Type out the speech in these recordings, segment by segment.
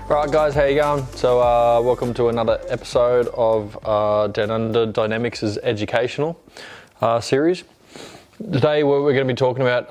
Right guys, how you going? So welcome to another episode of Downunder Dynamics' educational series. Today what we're going to be talking about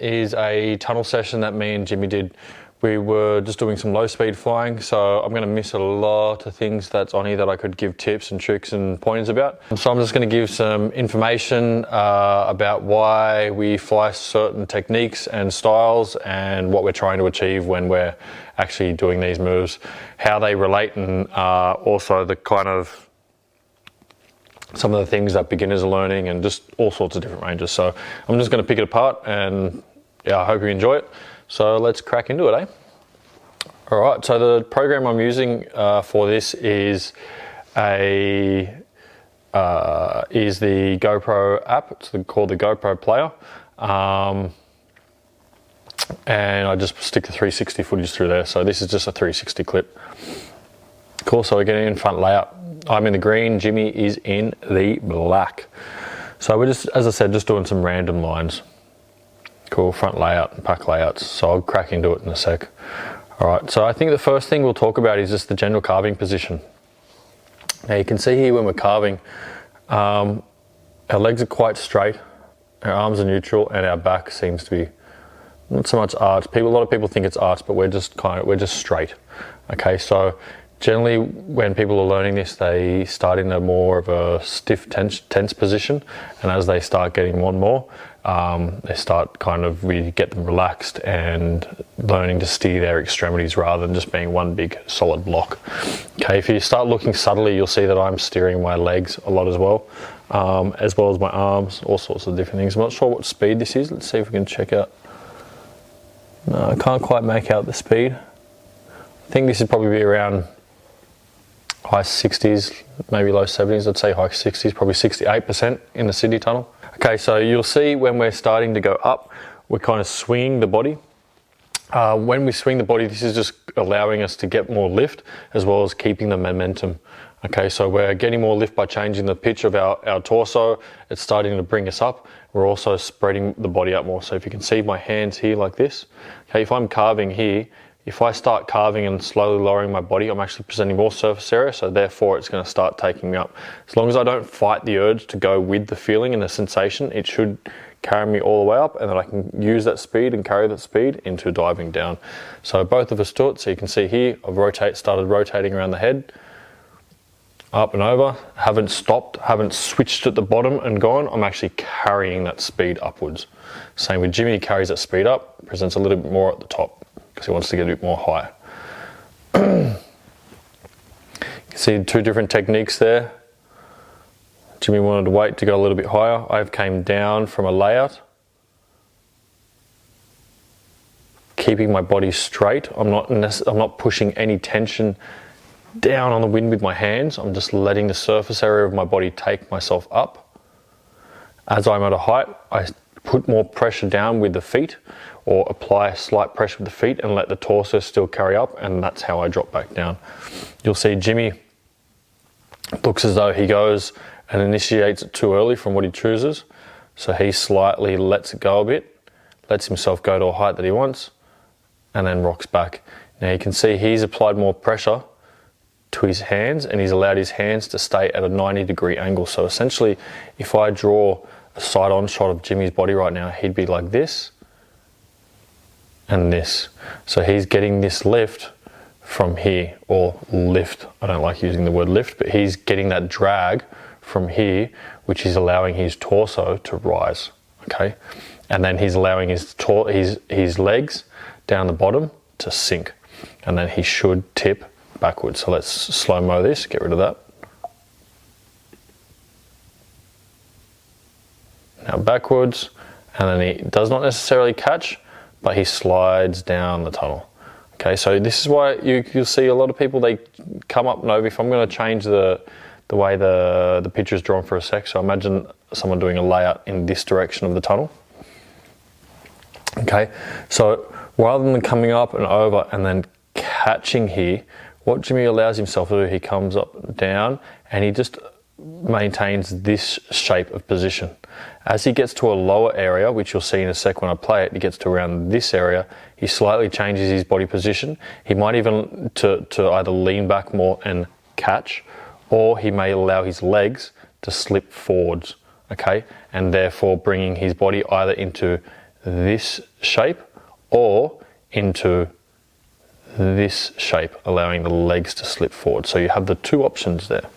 is a tunnel session that me and Jimmy did. We were just doing some low speed flying, so I'm going to miss a lot of things that's on here that I could give tips and tricks and pointers about. So I'm just going to give some information about why we fly certain techniques and styles and what we're trying to achieve when we're actually doing these moves, how they relate, and also the kind of some of the things that beginners are learning, and just all sorts of different ranges. So I'm just going to pick it apart, and yeah, I hope you enjoy it. So let's crack into it, eh? All right, so the program I'm using for this is the GoPro app. It's called the GoPro Player. And I just stick the 360 footage through there. So this is just a 360 clip. Cool, so we're getting in front layout. I'm in the green, Jimmy is in the black. So we're just, as I said, just doing some random lines. Cool, front layout and back layouts. So I'll crack into it in a sec. All right, so I think the first thing we'll talk about is just the general carving position. Now you can see here when we're carving, our legs are quite straight, our arms are neutral, and our back seems to be not so much arched. A lot of people think it's arched, but we're just straight. Okay, so generally when people are learning this, they start in a more of a stiff, tense position, and as they start getting more and more, they start we get them relaxed and learning to steer their extremities rather than just being one big solid block. Okay, if you start looking subtly, you'll see that I'm steering my legs a lot as well as my arms, all sorts of different things. I'm not sure what speed this is. Let's see if we can check out. No, I can't quite make out the speed. I think this would probably be around high 60s, maybe low 70s. I'd say high 60s, probably 68% in the Sydney tunnel. Okay, so you'll see when we're starting to go up, we're kind of swinging the body. When we swing the body, this is just allowing us to get more lift as well as keeping the momentum. Okay, so we're getting more lift by changing the pitch of our torso. It's starting to bring us up. We're also spreading the body out more. So if you can see my hands here like this, okay, if I'm carving here, if I start carving and slowly lowering my body, I'm actually presenting more surface area, so therefore it's going to start taking me up. As long as I don't fight the urge to go with the feeling and the sensation, it should carry me all the way up, and then I can use that speed and carry that speed into diving down. So both of us do it. So you can see here, I've started rotating around the head, up and over, haven't stopped, haven't switched at the bottom and gone. I'm actually carrying that speed upwards. Same with Jimmy, he carries that speed up, presents a little bit more at the top, because he wants to get a bit more high. You can see two different techniques there. Jimmy wanted to wait to go a little bit higher. I came down from a layout, keeping my body straight. I'm not pushing any tension down on the wind with my hands. I'm just letting the surface area of my body take myself up. As I'm at a height, I put more pressure down with the feet, or apply a slight pressure with the feet and let the torso still carry up, and that's how I drop back down. You'll see Jimmy looks as though he goes and initiates it too early from what he chooses, so he slightly lets it go a bit, lets himself go to a height that he wants, and then rocks back. Now you can see he's applied more pressure to his hands, and he's allowed his hands to stay at a 90-degree angle. So essentially, if I draw a side-on shot of Jimmy's body right now, he'd be like this and this. So he's getting this lift from here, or lift. I don't like using the word lift, but he's getting that drag from here, which is allowing his torso to rise, okay? And then he's allowing his legs down the bottom to sink, and then he should tip backwards. So let's slow-mo this, get rid of that. Now backwards, and then he does not necessarily catch, but he slides down the tunnel. Okay, so this is why you'll see a lot of people, they come up and over. If I'm going to change the way the picture is drawn for a sec, so imagine someone doing a layout in this direction of the tunnel. Okay, so rather than coming up and over and then catching here, what Jimmy allows himself to do, he comes up and down, and he just maintains this shape of position. As he gets to a lower area, which you'll see in a sec when I play it, he gets to around this area, he slightly changes his body position. He might even to either lean back more and catch, or he may allow his legs to slip forwards, okay? And therefore bringing his body either into this shape or into this shape, allowing the legs to slip forward. So you have the two options there.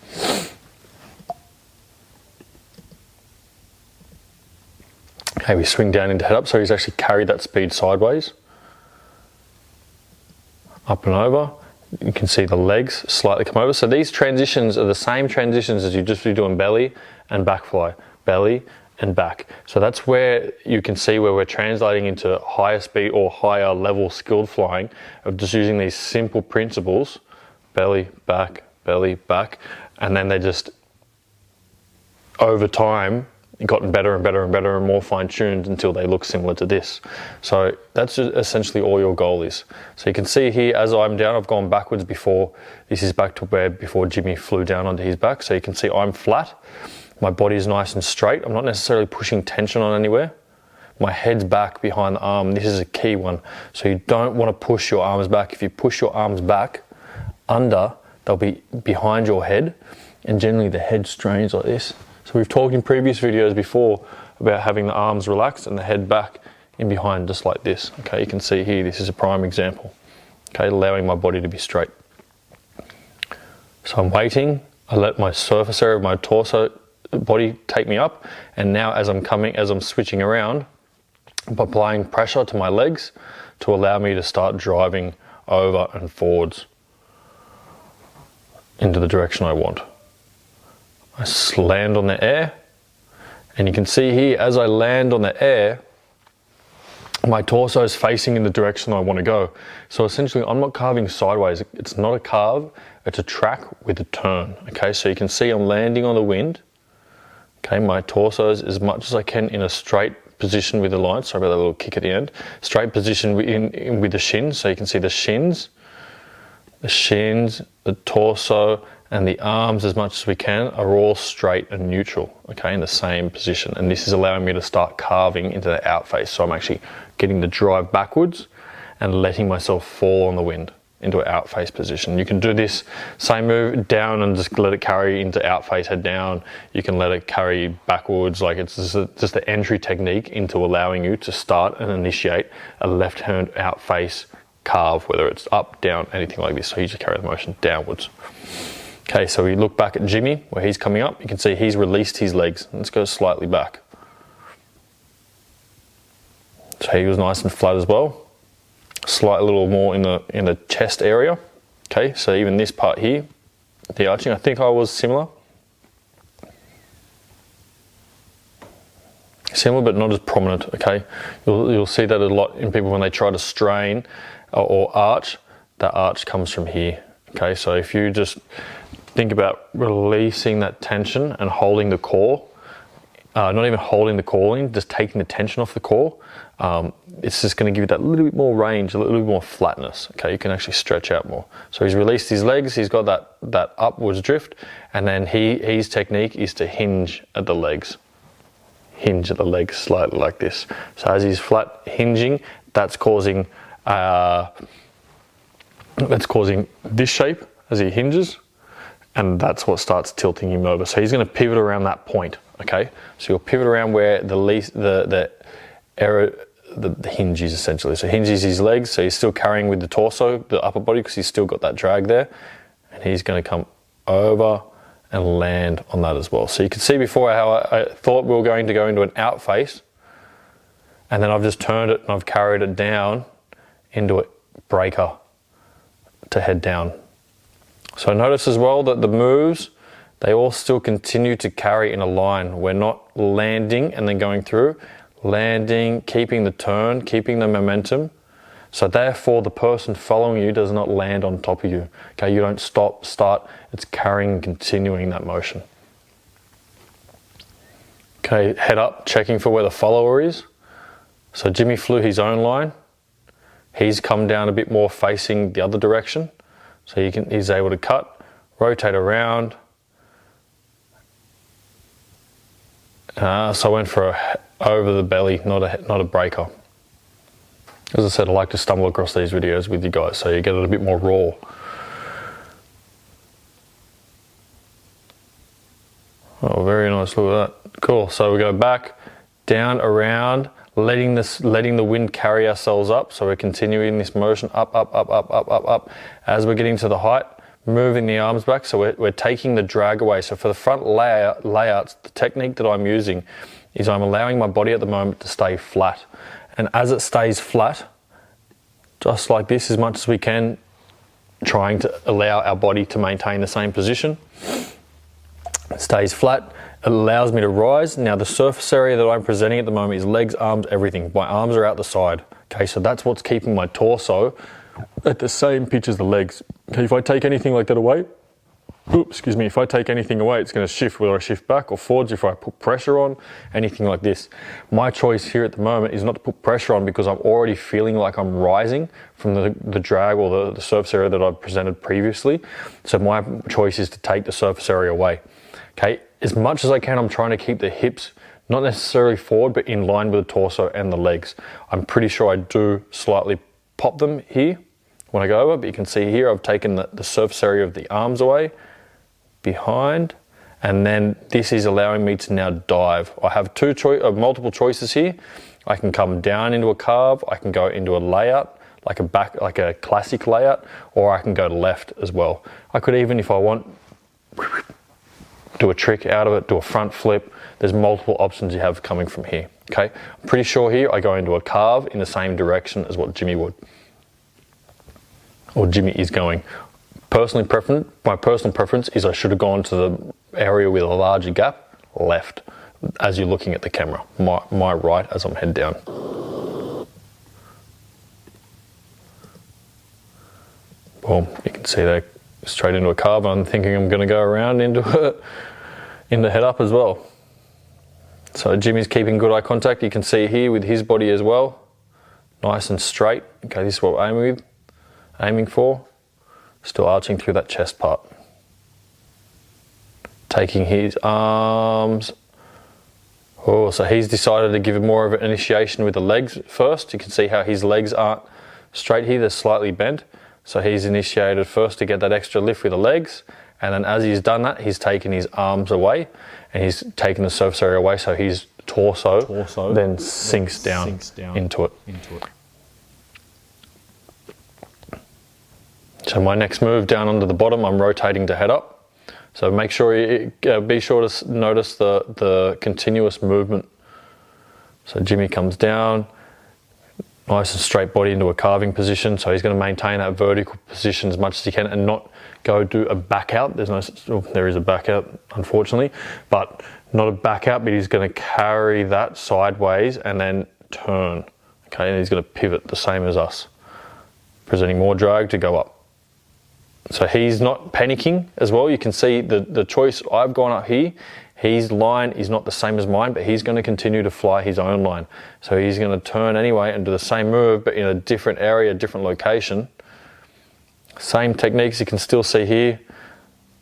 Okay, we swing down into head up, so he's actually carried that speed sideways. Up and over. You can see the legs slightly come over. So these transitions are the same transitions as you just be doing belly and back fly. Belly and back. So that's where you can see where we're translating into higher speed or higher level skilled flying of just using these simple principles. Belly, back, and then they just, over time, gotten better and better and better and more fine-tuned until they look similar to this. So that's essentially all your goal is. So you can see here as I'm down, I've gone backwards before. This is back to where before Jimmy flew down onto his back. So you can see I'm flat. My body is nice and straight. I'm not necessarily pushing tension on anywhere. My head's back behind the arm. This is a key one. So you don't want to push your arms back. If you push your arms back under, they'll be behind your head, and generally the head strains like this. So we've talked in previous videos before about having the arms relaxed and the head back in behind, just like this. Okay, you can see here, this is a prime example. Okay, allowing my body to be straight. So I'm waiting, I let my surface area of my torso body take me up, and now as I'm switching around, I'm applying pressure to my legs to allow me to start driving over and forwards into the direction I want. I land on the air, and you can see here as I land on the air, my torso is facing in the direction I want to go. So essentially I'm not carving sideways. It's not a carve, it's a track with a turn. Okay, so you can see I'm landing on the wind. Okay, my torso is as much as I can in a straight position with the line. Sorry about that little kick at the end. Straight position with the shins. So you can see the shins, the torso, and the arms, as much as we can, are all straight and neutral, okay, in the same position. And this is allowing me to start carving into the out face. So I'm actually getting the drive backwards and letting myself fall on the wind into an out face position. You can do this same move down and just let it carry into out face, head down. You can let it carry backwards. Like it's just the entry technique into allowing you to start and initiate a left hand out face carve, whether it's up, down, anything like this. So you just carry the motion downwards. Okay, so we look back at Jimmy, where he's coming up. You can see he's released his legs. Let's go slightly back. So he was nice and flat as well. Slight little more in the chest area. Okay, so even this part here, the arching, I think I was similar. Similar, but not as prominent, okay? You'll see that a lot in people when they try to strain or arch. That arch comes from here, okay? So if you just think about releasing that tension and holding the core, not even holding the core in, just taking the tension off the core, it's just going to give you that little bit more range, a little bit more flatness. Okay, you can actually stretch out more. So he's released his legs, he's got that upwards drift, and then his technique is to hinge at the legs. Hinge at the legs slightly like this. So as he's flat hinging, that's causing this shape as he hinges, and that's what starts tilting him over. So he's going to pivot around that point. Okay, so you'll pivot around where the hinge is essentially. So hinges his legs, so he's still carrying with the torso, the upper body, because he's still got that drag there, and he's going to come over and land on that as well. So you can see before how I thought we were going to go into an out face, and then I've just turned it and I've carried it down into a breaker to head down. So notice as well that the moves, they all still continue to carry in a line. We're not landing and then going through, landing, keeping the turn, keeping the momentum. So therefore the person following you does not land on top of you. Okay, you don't stop, start, it's carrying and continuing that motion. Okay, head up, checking for where the follower is. So Jimmy flew his own line. He's come down a bit more facing the other direction. So he's able to cut, rotate around, So I went for a over the belly, not a breaker. As I said, I like to stumble across these videos with you guys so you get it a bit more raw. Oh, very nice, look at that. Cool, so we go back, down, around, letting the wind carry ourselves up. So we're continuing this motion up, up, up, up, up, up, up. As we're getting to the height, moving the arms back, so we're taking the drag away. So for the front layouts, the technique that I'm using is I'm allowing my body at the moment to stay flat. And as it stays flat, just like this as much as we can, trying to allow our body to maintain the same position. It stays flat, it allows me to rise. Now the surface area that I'm presenting at the moment is legs, arms, everything. My arms are out the side. Okay, so that's what's keeping my torso at the same pitch as the legs. Okay, if I take anything like that away, if I take anything away, it's going to shift, whether I shift back or forwards, if I put pressure on, anything like this. My choice here at the moment is not to put pressure on because I'm already feeling like I'm rising from the drag or the surface area that I've presented previously. So my choice is to take the surface area away. Okay, as much as I can, I'm trying to keep the hips not necessarily forward, but in line with the torso and the legs. I'm pretty sure I do slightly pop them here when I go over, but you can see here I've taken the surface area of the arms away, behind, and then this is allowing me to now dive. I have multiple choices here. I can come down into a carve, I can go into a layout, like a classic layout, or I can go to left as well. I could even, if I want, do a trick out of it, do a front flip. There's multiple options you have coming from here. Okay, I'm pretty sure here I go into a carve in the same direction as what Jimmy would, or Jimmy is going. My personal preference is I should have gone to the area with a larger gap, left, as you're looking at the camera. My right as I'm head down. Boom, you can see that straight into a carve. I'm thinking I'm going to go around into head up as well. So Jimmy's keeping good eye contact. You can see here with his body as well, nice and straight. Okay, this is what we're aiming for. Still arching through that chest part. Taking his arms. Oh, so he's decided to give it more of an initiation with the legs first. You can see how his legs aren't straight here, they're slightly bent. So he's initiated first to get that extra lift with the legs. And then as he's done that, he's taken his arms away and he's taken the surface area away, so his torso then sinks down into it. So my next move down onto the bottom, I'm rotating to head up. So make sure be sure to notice the continuous movement. So Jimmy comes down, nice and straight body into a carving position. So he's going to maintain that vertical position as much as he can and not go do a back out. There is a back out, unfortunately, but not a back out, but he's going to carry that sideways and then turn. Okay, and he's going to pivot the same as us, presenting more drag to go up. So he's not panicking as well. You can see the choice. I've gone up here. His line is not the same as mine, but he's going to continue to fly his own line. So he's going to turn anyway and do the same move, but in a different area, different location. Same techniques you can still see here.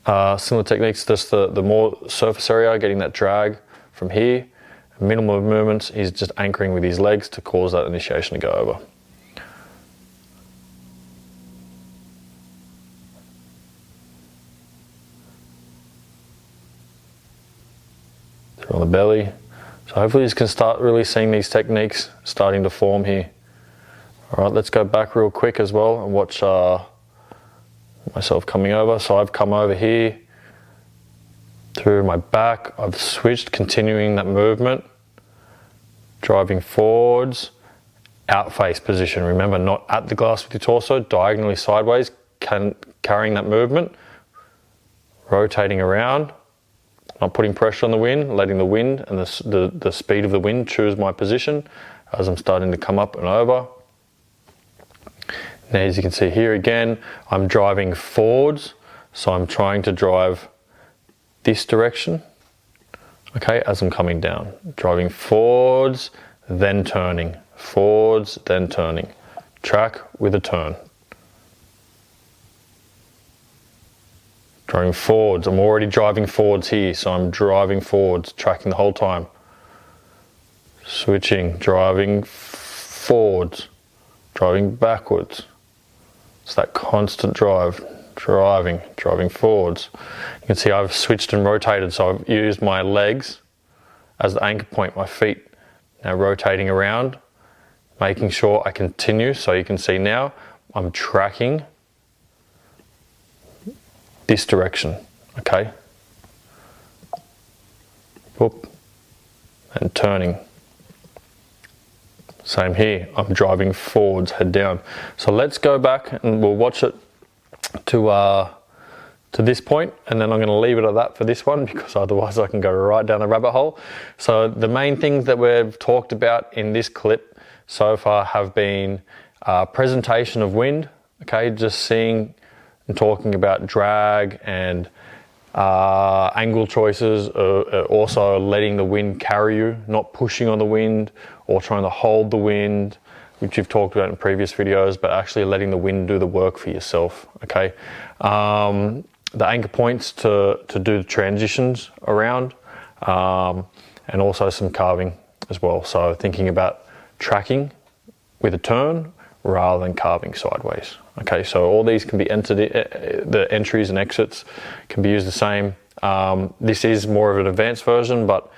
Similar techniques, just the more surface area, getting that drag from here. Minimal movements, he's just anchoring with his legs to cause that initiation to go over. On the belly. So hopefully you can start really seeing these techniques starting to form here. All right, let's go back real quick as well and watch myself coming over. So I've come over here through my back. I've switched, continuing that movement, driving forwards, out face position. Remember, not at the glass with your torso, diagonally sideways, carrying that movement, rotating around. Not putting pressure on the wind, letting the wind and the speed of the wind choose my position as I'm starting to come up and over. Now as you can see here again, I'm driving forwards, so I'm trying to drive this direction, okay, as I'm coming down. Driving forwards, then turning. Forwards, then turning. Track with a turn. Driving forwards, I'm already driving forwards here, so I'm driving forwards, tracking the whole time. switching, driving forwards, driving backwards. It's that constant drive, driving forwards. You can see I've switched and rotated, so I've used my legs as the anchor point, my feet now rotating around, making sure I continue. So you can see now I'm tracking this direction, okay? Whoop, and turning. Same here, I'm driving forwards, head down. So let's go back and we'll watch it to this point, and then I'm going to leave it at that for this one, because otherwise I can go right down the rabbit hole. So the main things that we've talked about in this clip so far have been presentation of wind, okay, just seeing and talking about drag and angle choices, also letting the wind carry you, not pushing on the wind or trying to hold the wind, which you've talked about in previous videos, but actually letting the wind do the work for yourself, okay? The anchor points to do the transitions around, and also some carving as well. So thinking about tracking with a turn rather than carving sideways. Okay, so all these can be entered, the entries and exits can be used the same. This is more of an advanced version, but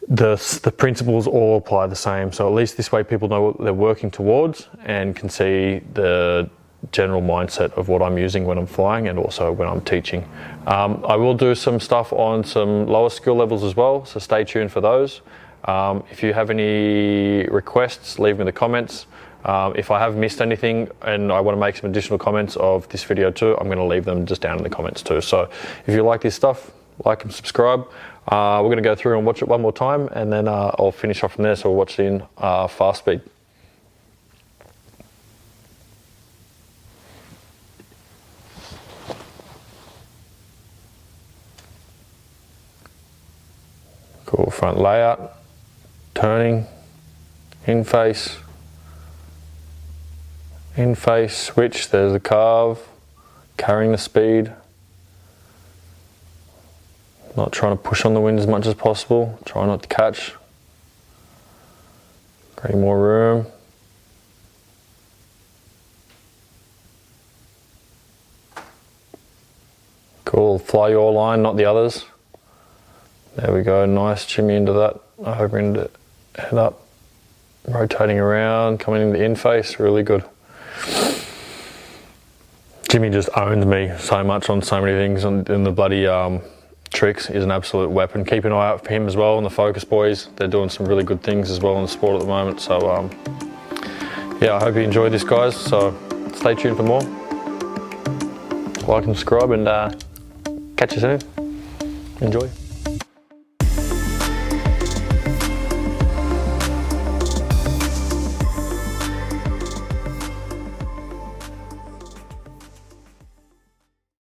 the principles all apply the same. So at least this way people know what they're working towards and can see the general mindset of what I'm using when I'm flying and also when I'm teaching. I will do some stuff on some lower skill levels as well, so stay tuned for those. If you have any requests, leave them in the comments. If I have missed anything and I want to make some additional comments of this video too, I'm going to leave them just down in the comments too. So if you like this stuff, like and subscribe. We're going to go through and watch it one more time, and then I'll finish off from there, so we'll watch it in fast speed. Cool, front layout, turning, in face, switch, there's the carve, carrying the speed, not trying to push on the wind as much as possible, try not to catch, create more room. Cool, fly your line, not the others. There we go, nice shimmy into that, over into head up, rotating around, coming into the in face, really good. Jimmy just owned me so much on so many things, and the bloody tricks is an absolute weapon. Keep an eye out for him as well, and the Focus boys, they're doing some really good things as well in the sport at the moment. So yeah, I hope you enjoyed this, guys, so stay tuned for more. Like and subscribe, and catch you soon. Enjoy.